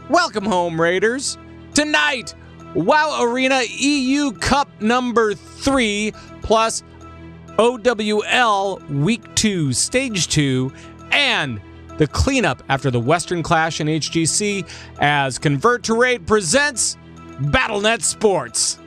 Welcome home, Raiders. Tonight, WoW Arena EU Cup number 3 plus OWL Week 2 Stage 2 and the cleanup after the Western Clash in HGC as Convert to Raid presents BattleNet Sports.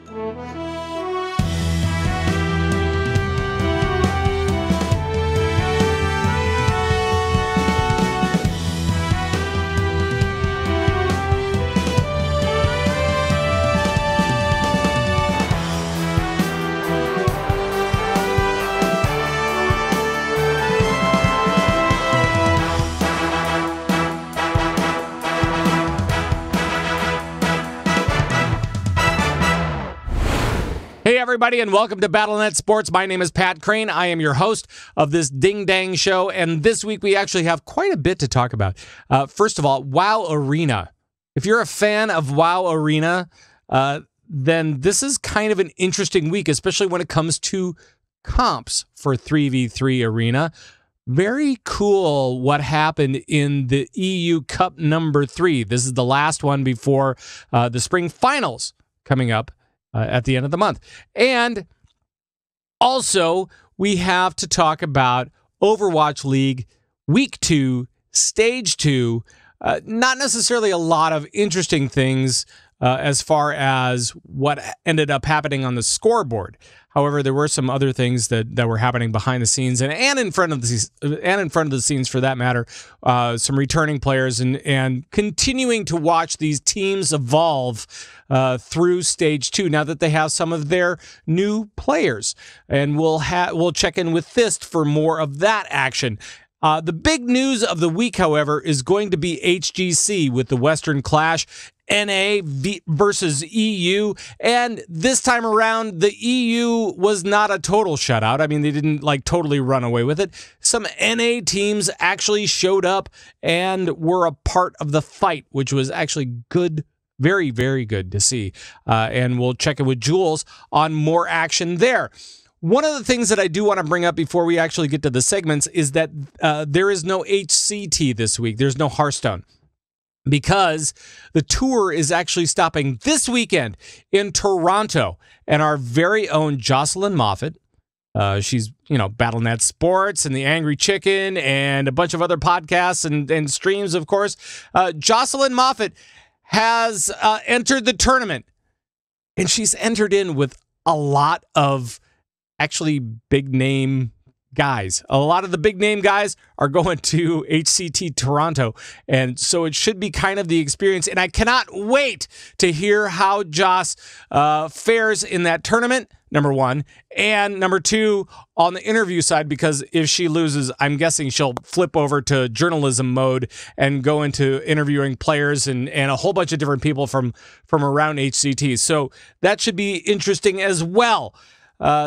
Hey everybody, and welcome to BattleNet Sports. My name is Pat Crane. I am your host of this ding-dang show, and this week we actually have quite a bit to talk about. First of all, WoW Arena. If you're a fan of WoW Arena, then this is kind of an interesting week, especially when it comes to comps for 3v3 Arena. Very cool what happened in the EU Cup number 3. This is the last one before the spring finals coming up at the end of the month. And also, we have to talk about Overwatch League Week 2, Stage 2. Not necessarily a lot of interesting things as far as what ended up happening on the scoreboard. However, there were some other things that were happening behind the scenes and in front of the scenes for that matter. Some returning players and continuing to watch these teams evolve through Stage 2 now that they have some of their new players. And we'll check in with Thist for more of that action. The big news of the week, however, is going to be HGC with the Western Clash, NA versus EU, and this time around, the EU was not a total shutout. I mean, they didn't totally run away with it. Some NA teams actually showed up and were a part of the fight, which was actually good. Very, very good to see. And we'll check in with Jules on more action there. One of the things that I do want to bring up before we actually get to the segments is that there is no HCT this week. There's no Hearthstone because the tour is actually stopping this weekend in Toronto. And our very own Jocelyn Moffat, she's, BattleNet Sports and The Angry Chicken and a bunch of other podcasts and streams, of course. Jocelyn Moffat has entered the tournament, and she's entered in with a lot of actually big name guys. A lot of the big name guys are going to HCT Toronto, and so it should be kind of the experience, and I cannot wait to hear how Joss fares in that tournament, number one, and number two, on the interview side, because if she loses, I'm guessing she'll flip over to journalism mode and go into interviewing players and a whole bunch of different people from around HCT, so that should be interesting as well.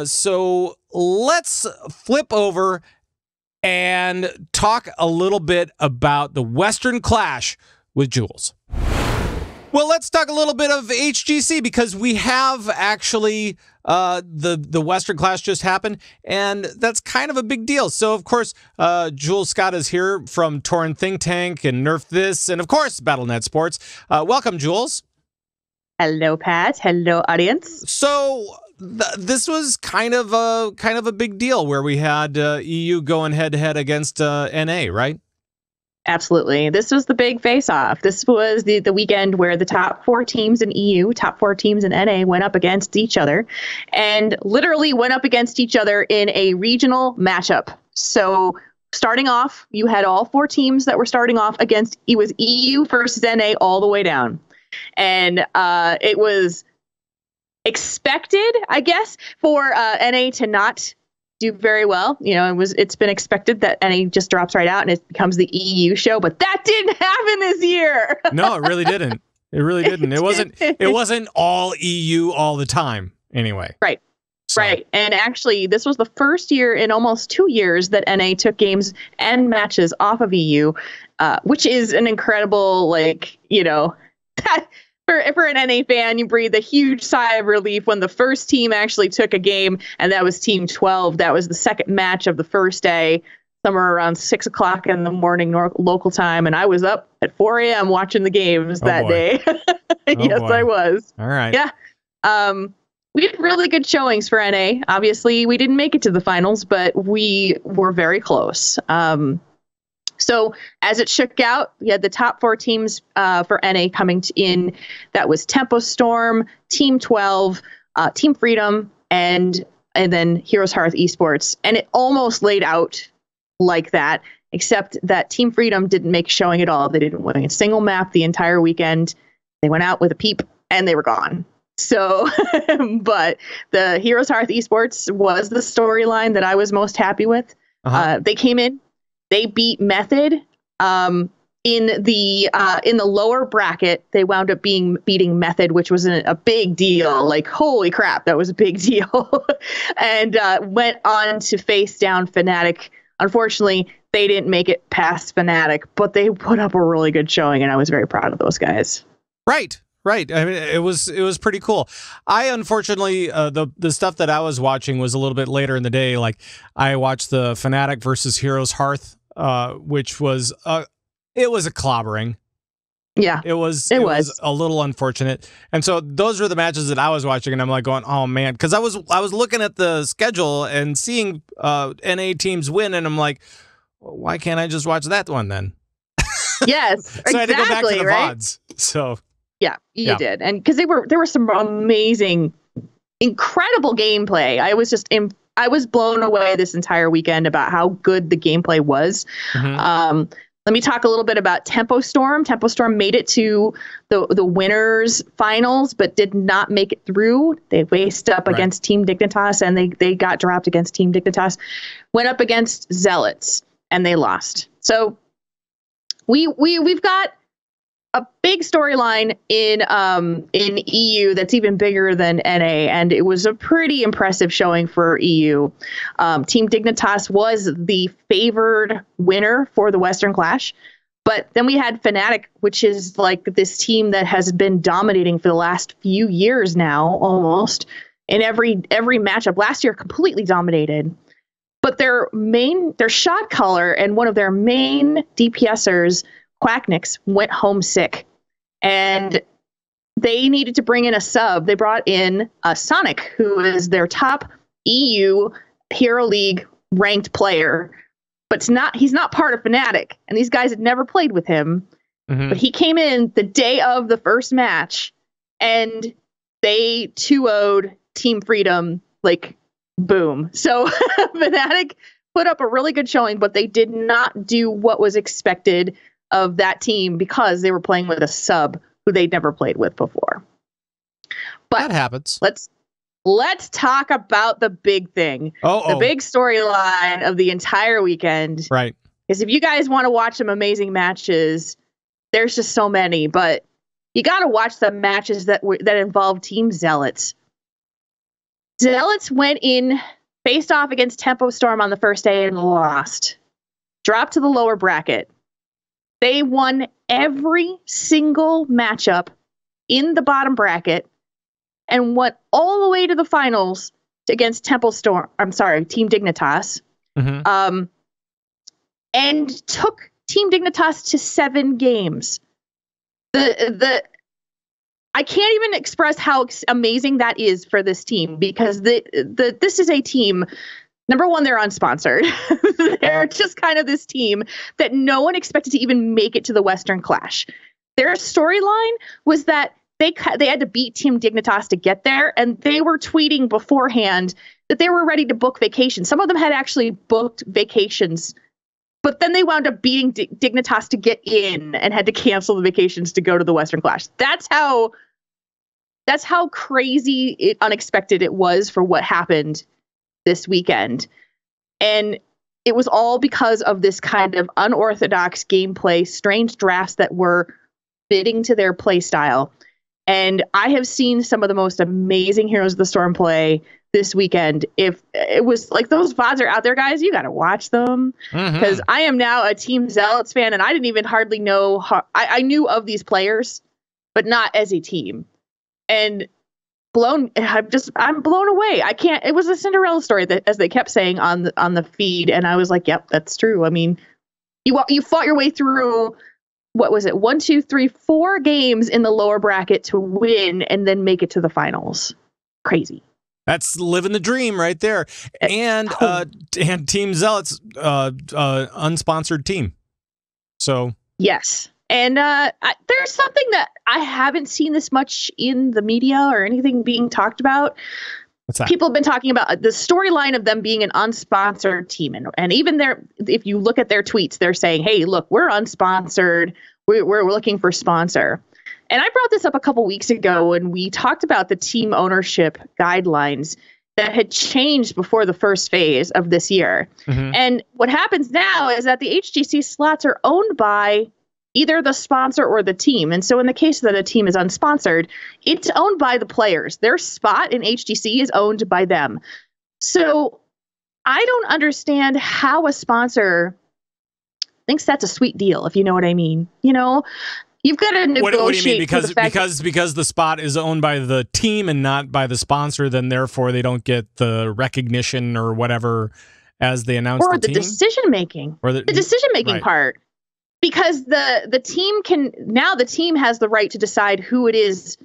So let's flip over and talk a little bit about the Western Clash with Jules. Well, let's talk a little bit of HGC because we have actually the Western Clash just happened, and that's kind of a big deal. So, of course, Jules Scott is here from Torrent Think Tank and Nerf This, and, of course, BattleNet Sports. Welcome, Jules. Hello, Pat. Hello, audience. So this was kind of a big deal where we had EU going head-to-head against NA, right? Absolutely. This was the big face-off. This was the weekend where the top 4 teams in EU, top 4 teams in NA went up against each other and literally went up against each other in a regional matchup. So starting off, you had all 4 teams that were starting off against, it was EU versus NA all the way down. And it was expected, I guess, for NA to not do very well. It's been expected that NA just drops right out and it becomes the EU show, but that didn't happen this year. No, it really didn't. It really didn't. It wasn't all EU all the time anyway. Right. So. Right. And actually, this was the first year in almost 2 years that NA took games and matches off of EU, which is an incredible, For an NA fan, you breathe a huge sigh of relief when the first team actually took a game, and that was Team 12. That was the second match of the first day. somewhere around 6 o'clock in the morning local time, and I was up at 4 a.m. watching the games that day. Yes, boy. I was. All right. Yeah. We had really good showings for NA. Obviously, we didn't make it to the finals, but we were very close. So as it shook out, we had the top 4 teams for NA coming in. That was Tempo Storm, Team 12, Team Freedom, and then Heroes Hearth eSports. And it almost laid out like that, except that Team Freedom didn't make showing at all. They didn't win a single map the entire weekend. They went out with a peep, and they were gone. So, but the Heroes Hearth eSports was the storyline that I was most happy with. They came in. They beat Method in the lower bracket. They wound up beating Method, which was a big deal. Like, holy crap, that was a big deal. And went on to face down Fnatic. Unfortunately, they didn't make it past Fnatic, but they put up a really good showing, and I was very proud of those guys. Right. I mean, it was pretty cool. I unfortunately the stuff that I was watching was a little bit later in the day. Like I watched the Fnatic versus Heroes Hearth, which was it was a clobbering. Yeah, it was a little unfortunate. And so those were the matches that I was watching, and I'm like going, oh man, because I was looking at the schedule and seeing NA teams win, and I'm like, well, why can't I just watch that one then? Yes, so exactly, I had to go back to the right? VODs. So. Yeah, you did. And because there were some amazing, incredible gameplay. I was blown away this entire weekend about how good the gameplay was. Let me talk a little bit about Tempo Storm. Tempo Storm made it to the winners finals, but did not make it through. They faced up against Team Dignitas, and they got dropped against Team Dignitas. Went up against Zealots, and they lost. So we've got a big storyline in EU that's even bigger than NA, and it was a pretty impressive showing for EU. Team Dignitas was the favored winner for the Western Clash, but then we had Fnatic, which is like this team that has been dominating for the last few years now, almost in every matchup. Last year, completely dominated. But their shot caller and one of their main DPSers, Quacknix, went home sick, and they needed to bring in a sub. They brought in Sonic, who is their top EU Hero League ranked player, but he's not part of Fnatic, and these guys had never played with him. But he came in the day of the first match, and they 2-0'd Team Freedom, like, boom. So Fnatic put up a really good showing, but they did not do what was expected of that team because they were playing with a sub who they'd never played with before. But that happens. Let's talk about the big thing. The big storyline of the entire weekend. Right. Because if you guys want to watch some amazing matches, there's just so many, but you got to watch the matches that involve Team Zealots. Zealots went in, faced off against Tempo Storm on the first day and lost. Dropped to the lower bracket. They won every single matchup in the bottom bracket and went all the way to the finals against Team Dignitas. And took Team Dignitas to 7 games. I can't even express how amazing that is for this team, because this is a team. Number one, they're unsponsored. They're just kind of this team that no one expected to even make it to the Western Clash. Their storyline was that they had to beat Team Dignitas to get there, and they were tweeting beforehand that they were ready to book vacations. Some of them had actually booked vacations, but then they wound up beating Dignitas to get in and had to cancel the vacations to go to the Western Clash. That's how crazy unexpected it was for what happened this weekend. And it was all because of this kind of unorthodox gameplay, strange drafts that were fitting to their play style. And I have seen some of the most amazing Heroes of the Storm play this weekend. If it was like, those VODs are out there, guys, you got to watch them, because I am now a Team Zealots fan, and I didn't even hardly know I knew of these players, but not as a team. And I'm blown away. I can't. It was a Cinderella story, that, as they kept saying on the feed, and I was like, yep, that's true. I mean, you fought your way through, what was it, 1, 2, 3, 4 games in the lower bracket to win and then make it to the finals. Crazy. That's living the dream right there. And Team Zealots, unsponsored team. So yes. And there's something that I haven't seen this much in the media or anything being talked about. What's that? People have been talking about the storyline of them being an unsponsored team. And even if you look at their tweets, they're saying, hey, look, we're unsponsored. We're looking for sponsor. And I brought this up a couple weeks ago when we talked about the team ownership guidelines that had changed before the first phase of this year. Mm-hmm. And what happens now is that the HGC slots are owned by either the sponsor or the team. And so in the case that a team is unsponsored, it's owned by the players. Their spot in HGC is owned by them. So I don't understand how a sponsor thinks that's a sweet deal, if you know what I mean. You know, you've got to negotiate. What do you mean? Because the spot is owned by the team and not by the sponsor, then therefore they don't get the recognition or whatever as they announce the team? Or the decision-making. Or the decision-making part. Because the team has the right to decide who it is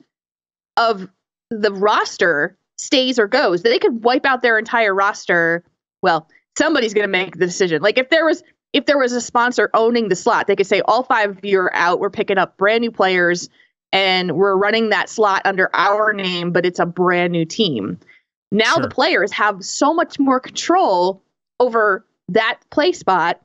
of the roster stays or goes. They could wipe out their entire roster. Well, somebody's going to make the decision. Like if there was a sponsor owning the slot, they could say all 5 of you are out. We're picking up brand new players and we're running that slot under our name, but it's a brand new team. Now the players have so much more control over that play spot.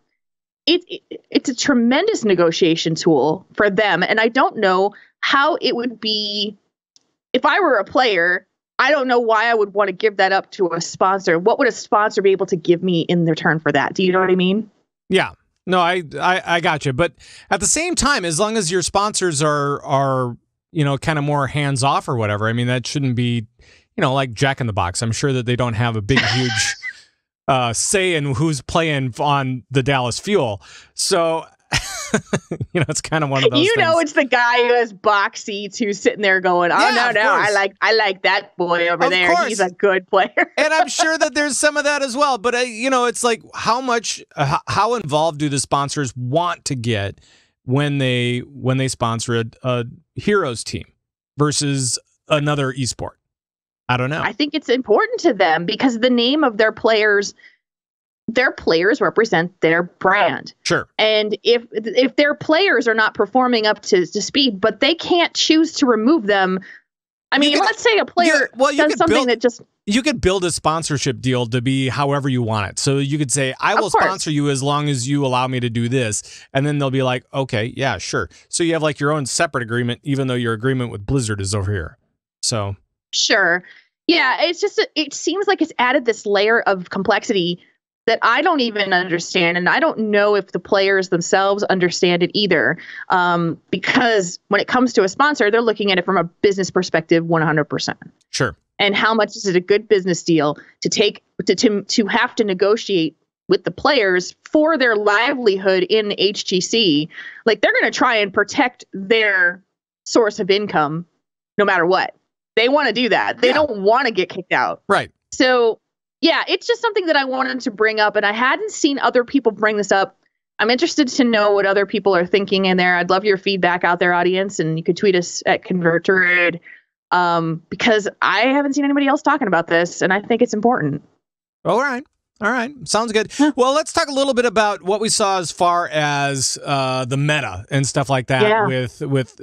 It's a tremendous negotiation tool for them. And I don't know how it would be if I were a player. I don't know why I would want to give that up to a sponsor. What would a sponsor be able to give me in return for that? Do you know what I mean? Yeah. No, I got you. But at the same time, as long as your sponsors are kind of more hands off or whatever, I mean, that shouldn't be, like Jack in the Box. I'm sure that they don't have a big, huge say in who's playing on the Dallas Fuel. So, it's kind of one of those things. It's the guy who has box seats who's sitting there going, oh, no, I like that boy over there. Course. He's a good player. And I'm sure that there's some of that as well. But, it's like how involved do the sponsors want to get when they sponsor a Heroes team versus another esport? I don't know. I think it's important to them because the name of their players represent their brand. Sure. And if their players are not performing up to speed, but they can't choose to remove them. I mean, let's say a player does something that just... You could build a sponsorship deal to be however you want it. So you could say, I will sponsor you as long as you allow me to do this. And then they'll be like, okay, yeah, sure. So you have like your own separate agreement, even though your agreement with Blizzard is over here. So... Sure. Yeah, it's just, it seems like it's added this layer of complexity that I don't even understand. And I don't know if the players themselves understand it either. Because when it comes to a sponsor, they're looking at it from a business perspective 100%. Sure. And how much is it a good business deal to have to negotiate with the players for their livelihood in HGC? Like they're going to try and protect their source of income no matter what. They want to do that. They don't want to get kicked out. Right. So, yeah, it's just something that I wanted to bring up, and I hadn't seen other people bring this up. I'm interested to know what other people are thinking in there. I'd love your feedback out there, audience, and you could tweet us at ConvertTrade because I haven't seen anybody else talking about this, and I think it's important. All right. Sounds good. Well, let's talk a little bit about what we saw as far as the meta and stuff like that with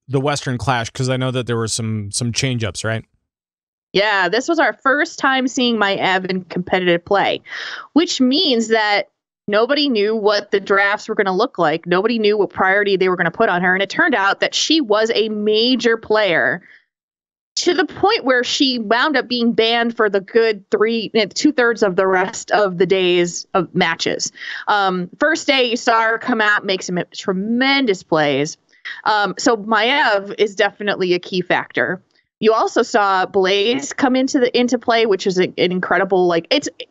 the Western Clash, because I know that there were some change-ups, right? Yeah, this was our first time seeing my Ev in competitive play, which means that nobody knew what the drafts were going to look like. Nobody knew what priority they were going to put on her, and it turned out that she was a major player to the point where she wound up being banned for the good 2/3 of the rest of the days of matches. First day, you saw her come out, make some tremendous plays. So Maev is definitely a key factor. You also saw Blaze come into play, which is an incredible,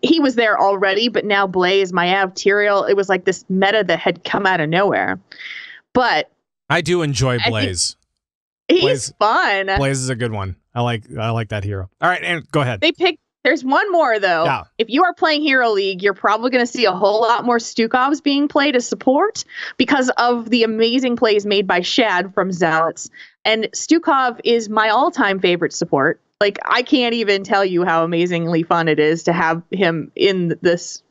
he was there already, but now Blaze, Maev, Tyrael, it was like this meta that had come out of nowhere. But I do enjoy Blaze. He's fun. Blaze is a good one. I like that hero. All right, and go ahead. There's one more, though. Yeah. If you are playing Hero League, you're probably going to see a whole lot more Stukovs being played as support because of the amazing plays made by Shad from Zealots. And Stukov is my all-time favorite support. Like, I can't even tell you how amazingly fun it is to have him in this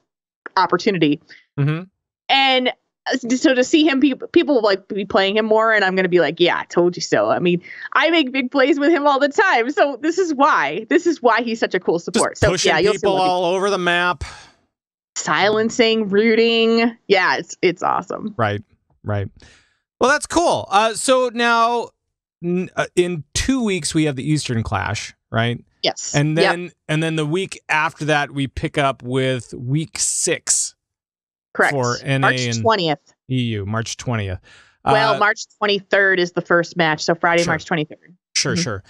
opportunity. Mm-hmm. And so to see him, people will like be playing him more, and I'm going to be like, yeah, I told you so. I mean, I make big plays with him all the time, so this is why he's such a cool support. Just pushing you'll people all over the map, silencing, rooting. Yeah, it's awesome. Right. Well, that's cool. So now in 2 weeks we have the Eastern Clash, right? Yes. And then the week after that we pick up with week 6. Correct. For NA March 20th. EU, March 20th. Well, March 23rd is the first match, so Friday, sure. March 23rd. Sure.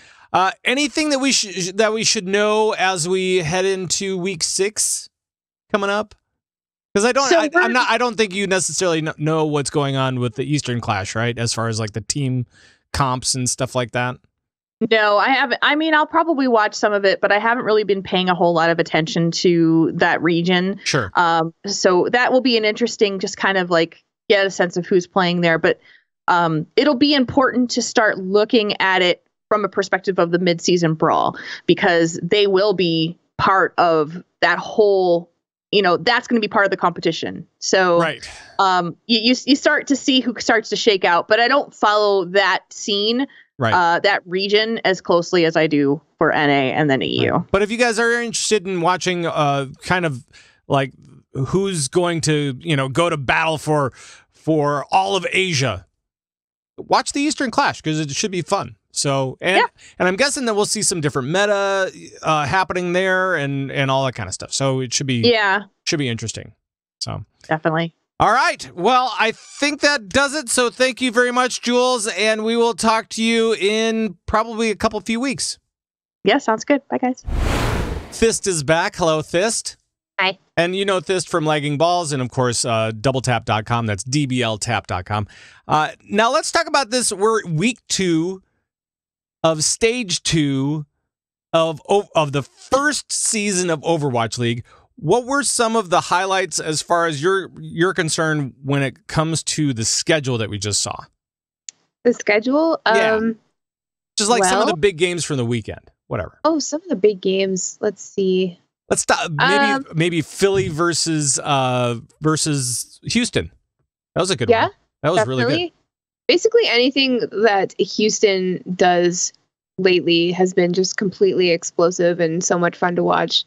Anything that we should know as we head into week 6 coming up? Because I don't think you necessarily know what's going on with the Eastern Clash, right? As far as like the team comps and stuff like that. No, I haven't. I mean, I'll probably watch some of it, but I haven't really been paying a whole lot of attention to that region. Sure. So that will be an interesting, just kind of like get a sense of who's playing there. But it'll be important to start looking at it from a perspective of the midseason brawl, because they will be part of that whole, that's going to be part of the competition. So right. You start to see who starts to shake out, but I don't follow that scene. Right. That region as closely as I do for NA and then EU. Right. But if you guys are interested in watching kind of like who's going to, go to battle for all of Asia, watch the Eastern Clash because it should be fun. So, and I'm guessing that we'll see some different meta happening there and all that kind of stuff. So it should be interesting. So definitely. All right. Well, I think that does it. So thank you very much, Jules. And we will talk to you in probably a few weeks. Yeah, sounds good. Bye, guys. Thist is back. Hello, Thist. Hi. And you know Thist from Lagging Balls and, of course, doubletap.com. That's dbltap.com. Now let's talk about this. We're week 2 of stage 2 of the first season of Overwatch League. What were some of the highlights as far as you're concerned when it comes to the schedule that we just saw? The schedule? Just like some of the big games from the weekend. Whatever. Oh, some of the big games. Let's see. Let's stop. Maybe Philly versus Houston. That was a good one. That was definitely. Really good. Basically anything that Houston does lately has been just completely explosive and so much fun to watch.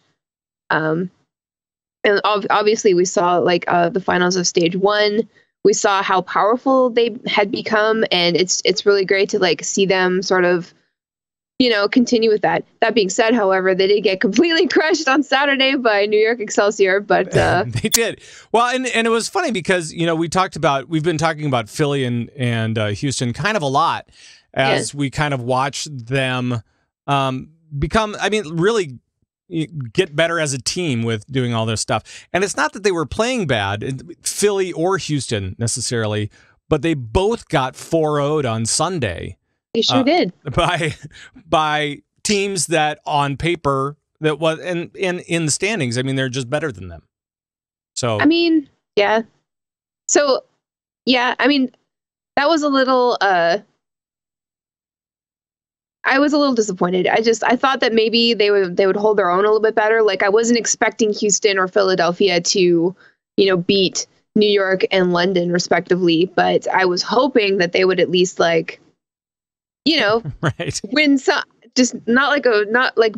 And obviously we saw the finals of stage 1. We saw how powerful they had become, and it's really great to see them sort of, continue with that. That being said, however, they did get completely crushed on Saturday by New York Excelsior, but they did. Well, and it was funny because we've been talking about Philly and Houston kind of a lot as we kind of watch them become. I mean, really get better as a team with doing all this stuff. And it's not that they were playing bad, Philly or Houston necessarily, but they both got 4-0'd on Sunday. They sure did. By teams that on paper that was and in the standings, I mean, they're just better than them. So I mean, yeah. So yeah, I mean, that was a little I was a little disappointed. I thought that maybe they would hold their own a little bit better. I wasn't expecting Houston or Philadelphia to, beat New York and London respectively, but I was hoping that they would at least right. win some, just not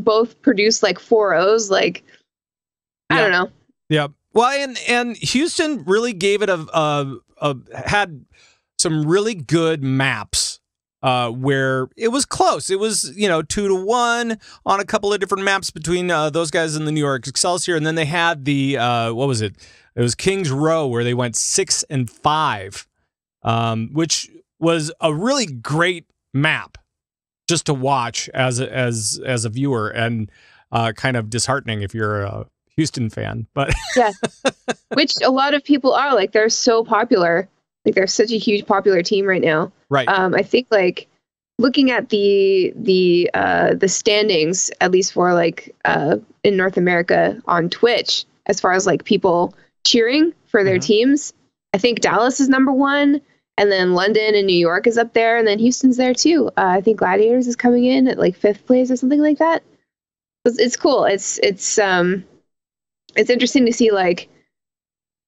both produce 4-0s. I don't know. Yeah. Well, and Houston really gave it had some really good maps. Where it was close. It was, 2-1 on a couple of different maps between those guys in the New York Excelsior. And then they had the, what was it? It was Kings Row where they went 6-5, which was a really great map just to watch as a viewer and kind of disheartening if you're a Houston fan. But yeah, which a lot of people are. They're so popular. They're such a huge popular team right now. Right. I think looking at the standings, at least for like in North America on Twitch, as far as like people cheering for their teams, I think Dallas is number one, and then London and New York is up there, and then Houston's there too. I think Gladiators is coming in at like 5th place or something like that. It's cool. It's interesting to see, like,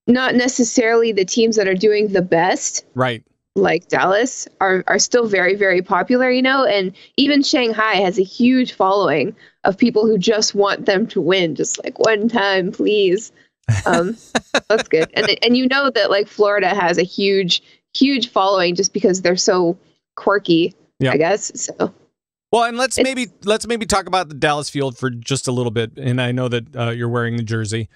not necessarily the teams that are doing the best, right, like Dallas, are still very, very popular, you know, and even Shanghai has a huge following of people who just want them to win, just like one time, please. That's good. And you know that like Florida has a huge following just because they're so quirky, I guess. So well, and let's maybe talk about the Dallas field for just a little bit. And I know that you're wearing the jersey,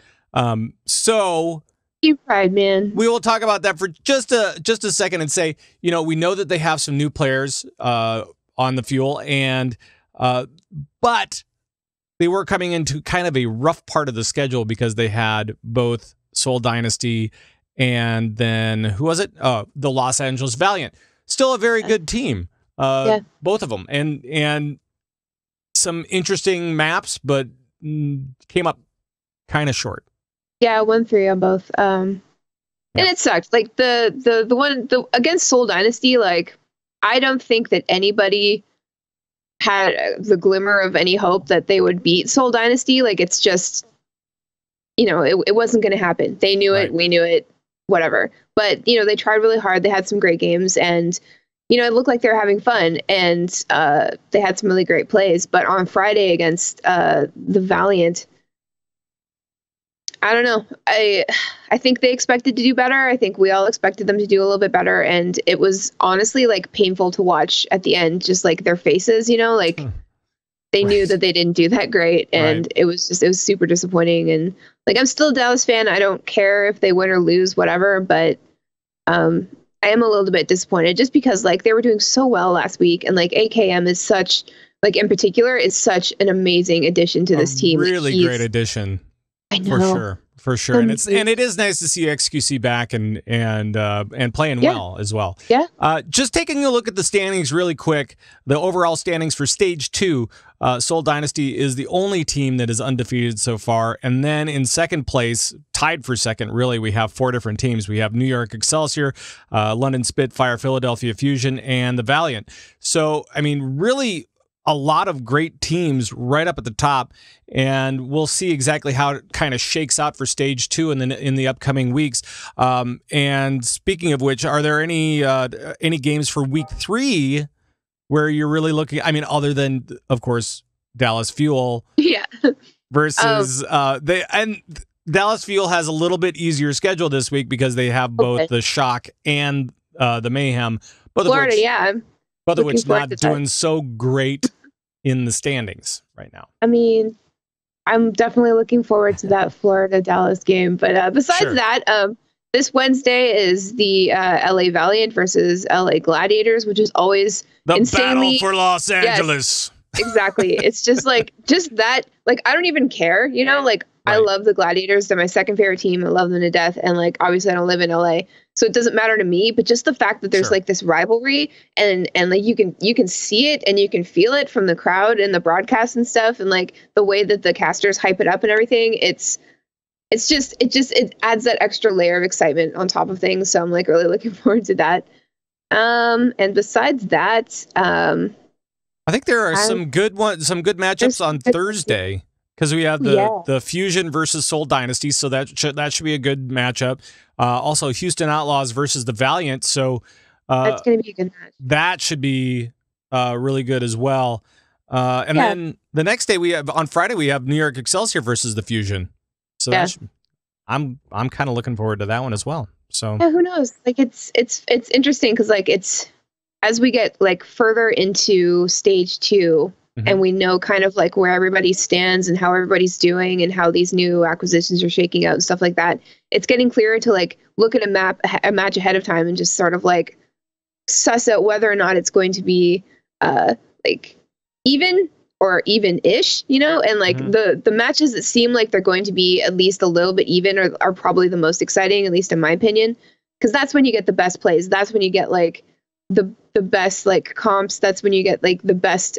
so you pride, man. We will talk about that for just a second and say, you know, we know that they have some new players on the fuel, and but they were coming into kind of a rough part of the schedule because they had both Seoul Dynasty and then who was it? The Los Angeles Valiant. Still a very good team. Both of them, and some interesting maps, but came up kind of short. Yeah, 1-3 on both. And it sucked. Like the one against Seoul Dynasty, like I don't think that anybody had the glimmer of any hope that they would beat Seoul Dynasty. Like, it's just, you know, it wasn't going to happen. They knew it, we knew it, whatever. But, you know, they tried really hard. They had some great games, and, you know, it looked like they were having fun, and they had some really great plays. But on Friday against the Valiant, I don't know. I think they expected to do better. I think we all expected them to do a little bit better. And it was honestly like painful to watch at the end, just like their faces, you know, like they knew that they didn't do that great. And it was super disappointing. And like, I'm still a Dallas fan. I don't care if they win or lose, whatever. But I am a little bit disappointed just because like they were doing so well last week. And like AKM is such, like in particular, is such an amazing addition to this team. Really great addition. I know. For sure. And it is nice to see XQC back and playing well as well. Yeah. Just taking a look at the standings really quick, the overall standings for Stage 2, Seoul Dynasty is the only team that is undefeated so far. And then in second place, tied for second, really, we have 4 different teams. We have New York Excelsior, London Spitfire, Philadelphia Fusion, and the Valiant. So, I mean, really a lot of great teams right up at the top, and we'll see exactly how it kind of shakes out for Stage 2 in the upcoming weeks. And speaking of which, are there any games for Week 3 where you're really looking? I mean, other than of course Dallas Fuel, versus Dallas Fuel has a little bit easier schedule this week because they have both the Shock and the Mayhem, both of which not doing so great in the standings right now. I mean, I'm definitely looking forward to that Florida-Dallas game. But besides that, this Wednesday is the LA Valiant versus LA Gladiators, which is always the insanely battle for Los Angeles. Yes, exactly. It's just that. Like, I don't even care, you know? Like, I love the Gladiators. They're my second favorite team. I love them to death. And like, obviously I don't live in LA, so it doesn't matter to me, but just the fact that there's like this rivalry and like you can see it and you can feel it from the crowd and the broadcast and stuff. And like the way that the casters hype it up and everything, it adds that extra layer of excitement on top of things. So I'm like really looking forward to that. And besides that, I think there are some good matchups on Thursday. Because we have the Fusion versus Seoul Dynasty, so that should be a good matchup. Also, Houston Outlaws versus the Valiant, so that's going to be a good match. That should be really good as well. And then the next day on Friday we have New York Excelsior versus the Fusion. So I'm kind of looking forward to that one as well. So who knows? Like it's interesting because like it's as we get like further into Stage 2. And we know kind of like where everybody stands and how everybody's doing and how these new acquisitions are shaking out and stuff like that. It's getting clearer to like look at a match ahead of time and just sort of like suss out whether or not it's going to be like even or even-ish, you know? And like the matches that seem like they're going to be at least a little bit even are probably the most exciting, at least in my opinion, because that's when you get the best plays. That's when you get like the best like comps. That's when you get like the best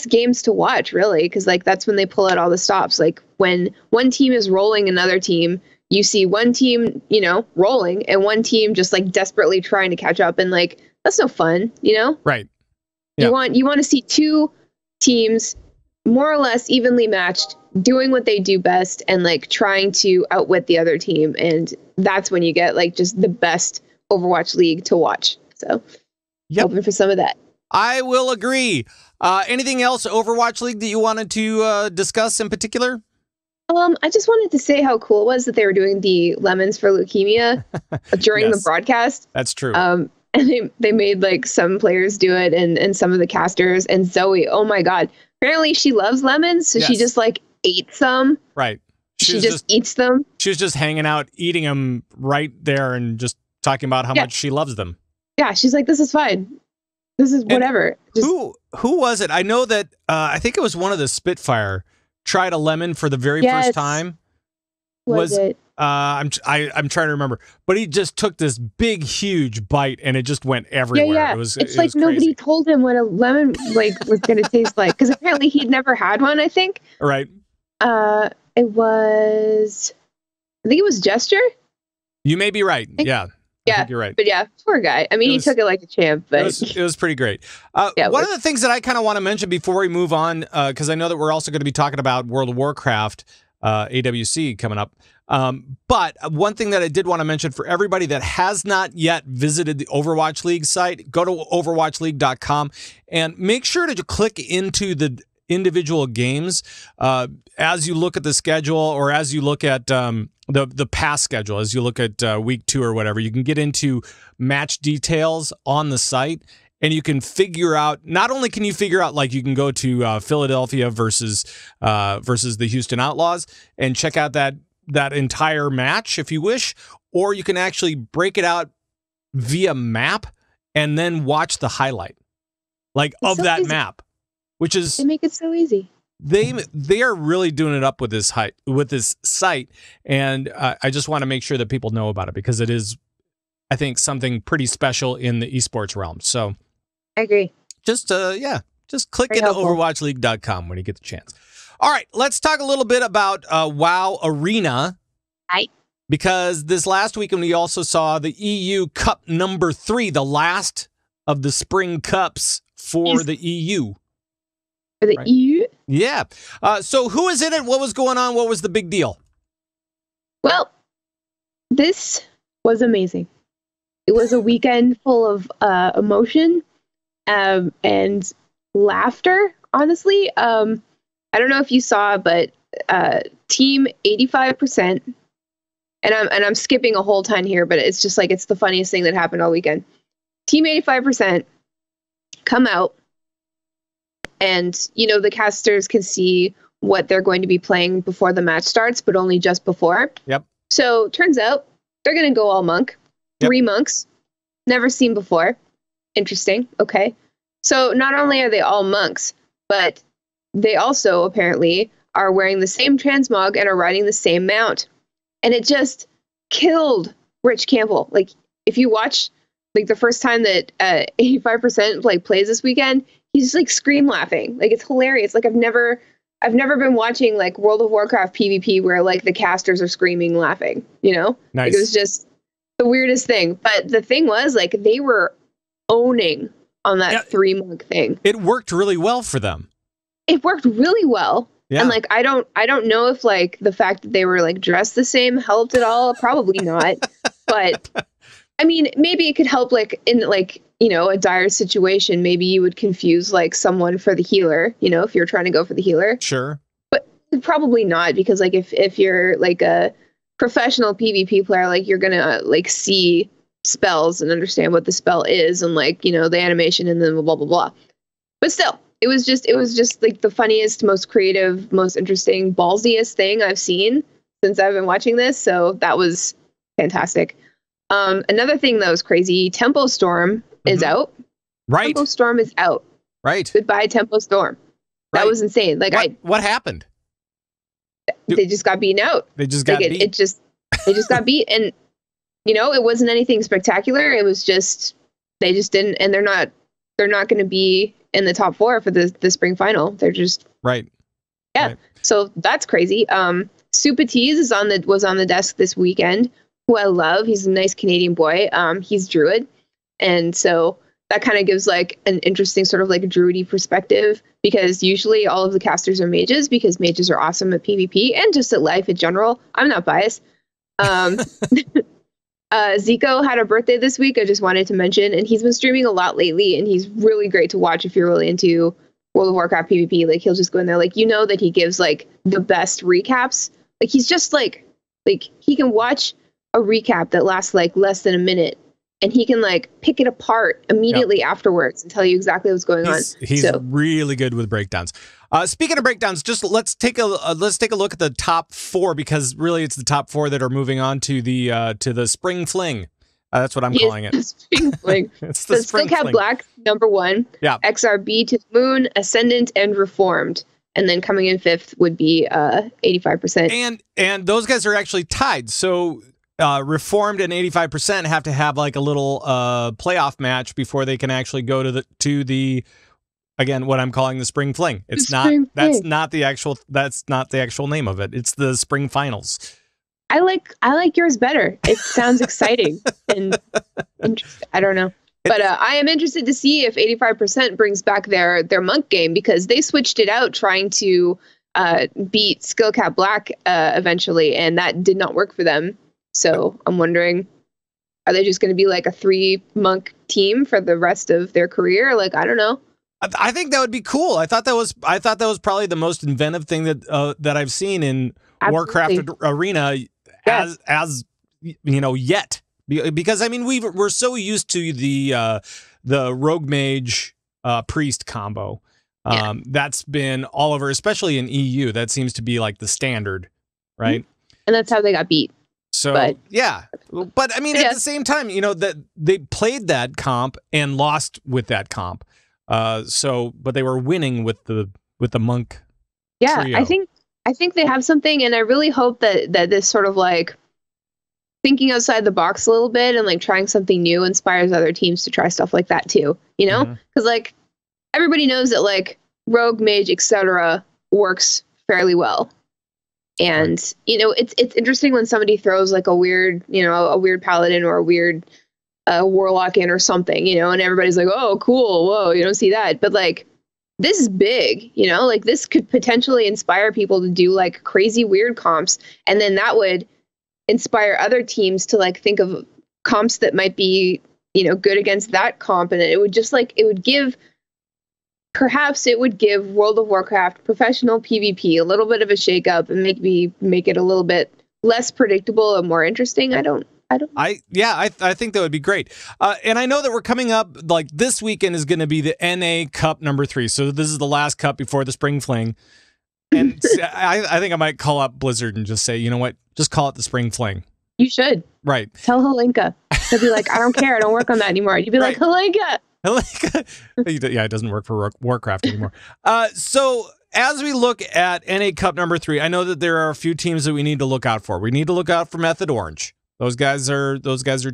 games to watch, really, because like that's when they pull out all the stops. Like when one team is rolling another team, you see one team, rolling, and one team just like desperately trying to catch up, and like that's no fun, Right. Yeah. You want to see two teams more or less evenly matched, doing what they do best and like trying to outwit the other team, and that's when you get like just the best Overwatch League to watch. So hoping for some of that. I will agree. Anything else Overwatch League that you wanted to discuss in particular? I just wanted to say how cool it was that they were doing the lemons for leukemia during the broadcast. That's true. And they made like some players do it, and some of the casters, and Zoe, oh my god, apparently she loves lemons, so she just like ate some. Right. She just eats them. She was just hanging out, eating them right there, and just talking about how much she loves them. Yeah, she's like, this is fine. This is whatever. Who was it? I know that I think it was one of the Spitfire tried a lemon for the very first time. Was it? I'm trying to remember, but he just took this big, huge bite, and it just went everywhere. Yeah. It's like nobody told him what a lemon was going to taste like, because apparently he'd never had one. I think. Right. I think it was Gesture. You may be right. Yeah. I think you're right. But yeah, poor guy. I mean, he took it like a champ, but it was pretty great. One of the things that I kind of want to mention before we move on, because I know that we're also going to be talking about World of Warcraft, AWC coming up. But one thing that I did want to mention for everybody that has not yet visited the Overwatch League site, go to overwatchleague.com and make sure to click into the individual games as you look at the schedule, or as you look at the past schedule, as you look at week 2 or whatever. You can get into match details on the site, and you can figure out, not only can you figure out, like you can go to Philadelphia versus the Houston Outlaws and check out that entire match if you wish, or you can actually break it out via map and then watch the highlight of that map, which is, they make it so easy. They are really doing it up with this site, and I just want to make sure that people know about it, because it is, I think, something pretty special in the esports realm. So I agree. Just click into overwatchleague.com when you get the chance. All right, let's talk a little bit about WoW Arena. Right. Because this last weekend we also saw the EU Cup number 3, the last of the spring cups for the EU. For the EU? Yeah. So who is in it? What was going on? What was the big deal? Well, this was amazing. It was a weekend full of emotion and laughter, honestly. I don't know if you saw, but team 85%, and I'm skipping a whole ton here, but it's just like, it's the funniest thing that happened all weekend. Team 85% come out, and the casters can see what they're going to be playing before the match starts, but only just before. Yep. So turns out they're going to go all monk. Yep. 3 monks, never seen before. Interesting. Okay. So not only are they all monks, but they also apparently are wearing the same transmog and are riding the same mount. And it just killed Rich Campbell. Like, if you watch the first time that 85% plays this weekend, he's just scream laughing. It's hilarious. I've never been watching World of Warcraft PvP where the casters are screaming laughing, Nice. It was just the weirdest thing. But the thing was they were owning on that 3 monk thing. It worked really well for them. It worked really well. Yeah. And I don't know if the fact that they were dressed the same helped at all. Probably not. But I mean, maybe it could help in a dire situation. Maybe you would confuse someone for the healer, if you're trying to go for the healer. Sure. But probably not, because if you're a professional PvP player, you're gonna see spells and understand what the spell is, and the animation, and then blah blah blah. But still, it was just the funniest, most creative, most interesting, ballsiest thing I've seen since I've been watching this. So that was fantastic. Another thing that was crazy, Tempo Storm is out. Right. Tempo Storm is out. Right. Goodbye, Tempo Storm. That was insane. What happened? They just got beaten out. They just got beat. They just got beat, and it wasn't anything spectacular. It was just They just didn't, and they're not going to be in the top 4 for the spring final. They're just right. Yeah. Right. So that's crazy. Supatees was on the desk this weekend, who I love. He's a nice Canadian boy. He's Druid. And so that kind of gives like an interesting sort of like Druidy perspective, because usually all of the casters are mages, because mages are awesome at PvP and just at life in general. I'm not biased. Zico had a birthday this week, I just wanted to mention, and he's been streaming a lot lately, and he's really great to watch if you're really into World of Warcraft PvP. Like, he'll just go in there, like, that he gives like the best recaps. Like, he's just like he can watch a recap that lasts like less than a minute, and he can like pick it apart immediately afterwards and tell you exactly what's going on. He's really good with breakdowns. Speaking of breakdowns, just let's take a look at the top 4, because really it's the top 4 that are moving on to the Spring Fling. That's what I'm calling it. Spring Fling. It's the Spring Skill Cap Fling. Black, number 1. Yeah. XRB to the Moon, Ascendant, and Reformed. And then coming in 5th would be 85%. And those guys are actually tied. So Reformed and 85% have to have like a little playoff match before they can actually go to the again, what I'm calling the Spring Fling. That's not the actual name of it. It's the Spring Finals. I like yours better. It sounds exciting and interesting. I don't know. But I am interested to see if 85% brings back their monk game, because they switched it out trying to beat Skill Cap Black eventually, and that did not work for them. So I'm wondering, are they just going to be like a 3 monk team for the rest of their career? Like, I don't know. I think that would be cool. I thought that was probably the most inventive thing that I've seen in Warcraft Arena as yet. Because I mean we're so used to the rogue mage priest combo. That's been all over, especially in EU. That seems to be like the standard, right? And that's how they got beat. So but I mean at the same time, that they played that comp and lost with that comp. But they were winning with the monk. Yeah, trio. I think they have something, and I really hope that this sort of like thinking outside the box a little bit and like trying something new inspires other teams to try stuff like that too. Because like everybody knows that like rogue, mage, etc. works fairly well. And it's interesting when somebody throws like a weird paladin or a weird warlock in or something, and everybody's like, oh, cool, whoa, you don't see that. But like, this is big, like this could potentially inspire people to do like crazy weird comps, and then that would inspire other teams to like think of comps that might be good against that comp, and it would just like it would give World of Warcraft professional PvP a little bit of a shake up and make it a little bit less predictable and more interesting. I think that would be great. And I know that we're coming up, like this weekend is going to be the NA Cup number 3. So this is the last cup before the Spring Fling. And I think I might call up Blizzard and just say, you know what, just call it the Spring Fling. You should. Right. Tell Helenka. He'll be like, I don't care. I don't work on that anymore. You'd be like, Helenka. Yeah, it doesn't work for Warcraft anymore. So as we look at NA Cup number 3, I know that there are a few teams that we need to look out for. We need to look out for Method Orange. Those guys are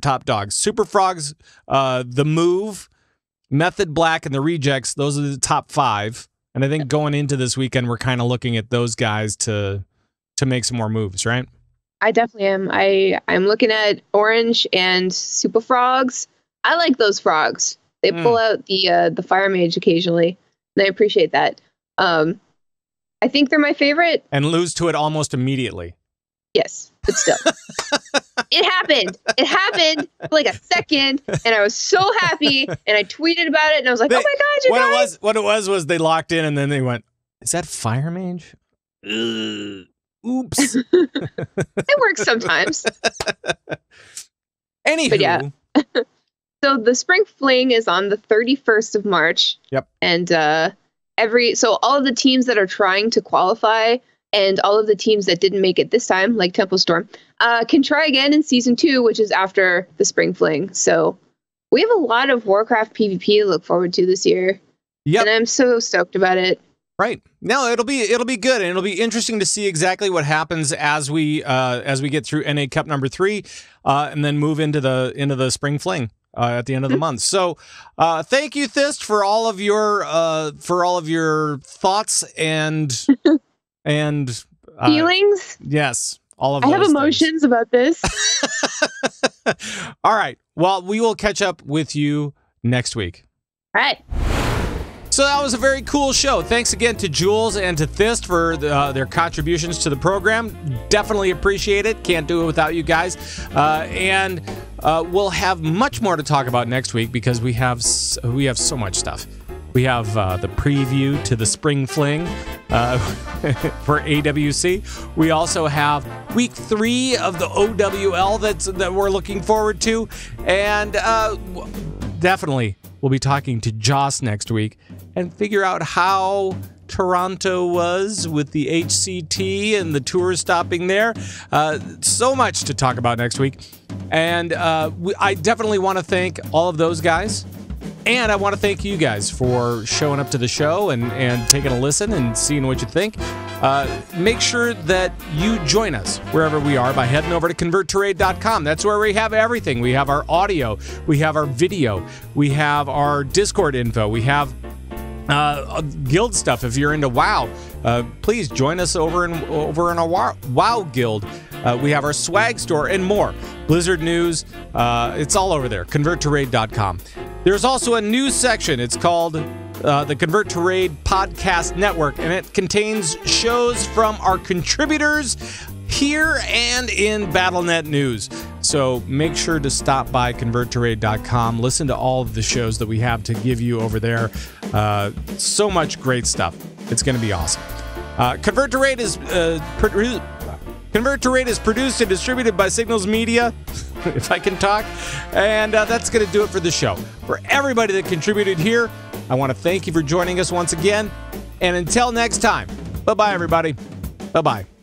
top dogs. Super Frogs, the Move, Method Black, and the Rejects. Those are the top 5. And I think going into this weekend, we're kind of looking at those guys to make some more moves, right? I definitely am. I'm looking at Orange and Super Frogs. I like those frogs. They pull out the Fire Mage occasionally, and I appreciate that. I think they're my favorite. And lose to it almost immediately. Yes, but still. It happened for like a second, and I was so happy, and I tweeted about it, and I was like, oh my god, you guys! What it was they locked in, and then they went, is that Fire Mage? Oops. It works sometimes. Anywho. But yeah. So the Spring Fling is on the 31st of March. Yep. And all of the teams that are trying to qualify and all of the teams that didn't make it this time, like Temple Storm, can try again in Season 2, which is after the Spring Fling. So we have a lot of Warcraft PvP to look forward to this year. Yep. And I'm so stoked about it. Right. No, it'll be good, and it'll be interesting to see exactly what happens as we get through NA Cup number 3, and then move into the Spring Fling. at the end of the month. So thank you, Thist, for all of your thoughts and feelings. Yes, all of I those have emotions about this. All right. Well, we will catch up with you next week. All right. So that was a very cool show. Thanks again to Jules and to Thist for their contributions to the program. Definitely appreciate it. Can't do it without you guys. And we'll have much more to talk about next week because we have so much stuff. We have the preview to the Spring Fling for AWC. We also have week 3 of the OWL that we're looking forward to. And definitely we'll be talking to Joss next week and figure out how Toronto was with the HCT and the tour stopping there. So much to talk about next week. And I definitely want to thank all of those guys. And I want to thank you guys for showing up to the show and taking a listen and seeing what you think. Make sure that you join us wherever we are by heading over to converttoraid.com. That's where we have everything. We have our audio. We have our video. We have our Discord info. We have guild stuff. If you're into WoW, please join us over in our WoW guild. We have our swag store and more. Blizzard news, it's all over there. ConvertToRaid.com. There's also a news section. It's called the Convert to Raid Podcast Network, and it contains shows from our contributors here and in BattleNet News. So make sure to stop by ConvertToRaid.com. Listen to all of the shows that we have to give you over there. So much great stuff. It's going to be awesome. Convert to Raid is produced and distributed by Signals Media, if I can talk. And that's going to do it for the show. For everybody that contributed here, I want to thank you for joining us once again. And until next time, bye-bye, everybody. Bye-bye.